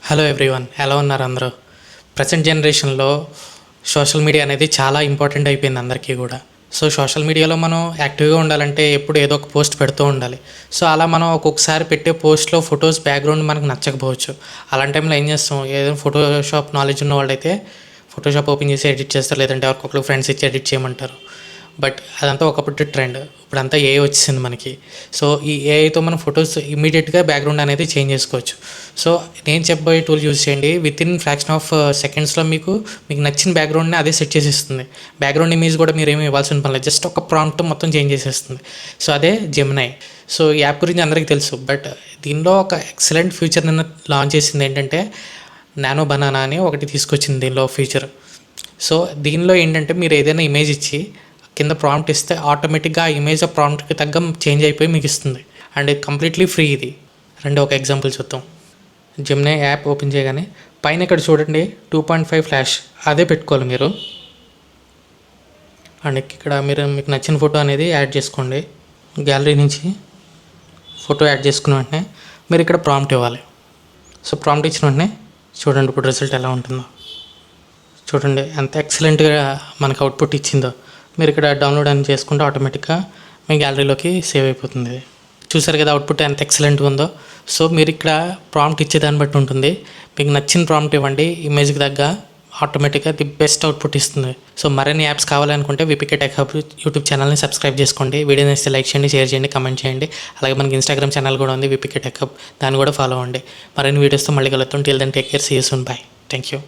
Hello everyone, ఎలా ఉన్నారు అందరూ? ప్రజెంట్ జనరేషన్లో సోషల్ మీడియా అనేది చాలా ఇంపార్టెంట్ అయిపోయింది అందరికీ కూడా. సో సోషల్ మీడియాలో మనం యాక్టివ్గా ఉండాలంటే ఎప్పుడు ఏదో ఒక పోస్ట్ పెడుతూ ఉండాలి. సో అలా మనం ఒక్కొక్కసారి పెట్టే పోస్ట్లో ఫొటోస్ బ్యాక్గ్రౌండ్ మనకు నచ్చకపోవచ్చు. అలాంటి టైంలో ఏం చేస్తాం, ఏదో ఫోటోషాప్ నాలెడ్జ్ ఉన్న వాళ్ళైతే ఫోటోషాప్ ఓపెన్ చేసి ఎడిట్ చేస్తారు, లేదంటే ఎవరికొకరు ఫ్రెండ్స్ ఇచ్చి ఎడిట్ చేయమంటారు. బట్ అదంతా ఒకప్పుడు ట్రెండ్, ఇప్పుడంతా ఏఐ వచ్చేసింది మనకి. సో ఈ ఏఐతో మనం ఫొటోస్ ఇమీడియట్గా బ్యాక్గ్రౌండ్ అనేది చేంజ్ చేసుకోవచ్చు. సో నేను చెప్పబోయే టూల్ యూజ్ చేయండి. విత్ ఇన్ ఫ్రాక్షన్ ఆఫ్ సెకండ్స్లో మీకు నచ్చిన బ్యాక్గ్రౌండ్ని అదే సెట్ చేసేస్తుంది. బ్యాక్గ్రౌండ్ ఇమేజ్ కూడా మీరు ఏమి ఇవ్వాల్సిన పని లేదు, జస్ట్ ఒక ప్రాంప్ట్ మొత్తం చేంజ్ చేసేస్తుంది. సో అదే జెమినై. సో ఈ యాప్ గురించి అందరికీ తెలుసు, బట్ దీనిలో ఒక ఎక్సలెంట్ ఫీచర్ నిన్న లాంచ్ చేసింది ఏంటంటే నానో బనానా అని ఒకటి తీసుకొచ్చింది దీనిలో ఫీచర్. సో దీనిలో ఏంటంటే మీరు ఏదైనా ఇమేజ్ ఇచ్చి కింద ప్రాంప్ట్ ఇస్తే ఆటోమేటిక్గా ఆ ఇమేజ్ ఆ ప్రాంప్ట్కి తగ్గ చేంజ్ అయిపోయి మీకు ఇస్తుంది. అండ్ కంప్లీట్లీ ఫ్రీ ఇది. రండి ఒక ఎగ్జాంపుల్ చూద్దాం. జెమినై యాప్ ఓపెన్ చేయగానే పైన ఇక్కడ చూడండి 2.5 ఫ్లాష్, అదే పెట్టుకోవాలి మీరు. అండ్ ఇక్కడ మీకు నచ్చిన ఫోటో అనేది యాడ్ చేసుకోండి. గ్యాలరీ నుంచి ఫోటో యాడ్ చేసుకున్న వెంటనే మీరు ఇక్కడ ప్రాంప్ట్ ఇవ్వాలి. సో ప్రాంప్ట్ ఇచ్చిన వెంటనే చూడండి ఇప్పుడు రిజల్ట్ ఎలా ఉంటుందో. చూడండి ఎంత ఎక్సలెంట్గా మనకు అవుట్పుట్ ఇచ్చిందో. మీరు ఇక్కడ డౌన్లోడ్ అని చేసుకుంటే ఆటోమేటిక్గా మీ గ్యాలరీలోకి సేవ్ అయిపోతుంది. చూసారు కదా అవుట్పుట్ ఎంత ఎక్సలెంట్గా ఉందో. సో మీరు ఇక్కడ ప్రాంప్ట్ ఇచ్చేదాన్ని బట్టి ఉంటుంది. మీకు నచ్చిన ప్రాంప్ట్ ఇవ్వండి, ఇమేజ్కి తగ్గ ఆటోమేటిక్గా ది బెస్ట్ అవుట్పుట్ ఇస్తుంది. సో మరిన్ని యాప్స్ కావాలనుకుంటే విపికే టెక్ హబ్ యూట్యూబ్ ఛానల్ని సబ్స్క్రైబ్ చేసుకోండి. వీడియో నచ్చితే లైక్ చేయండి, షేర్ చేయండి, కమెంట్ చేయండి. అలాగే మనకి ఇన్స్టాగ్రామ్ ఛానల్ కూడా ఉంది, విపికే టెక్ హబ్, దాన్ని కూడా ఫాలో అవ్వండి. మరిన్ని వీడియోస్తో మళ్ళీ కలుద్దాం. Till then take care, see you soon, bye. Thank you.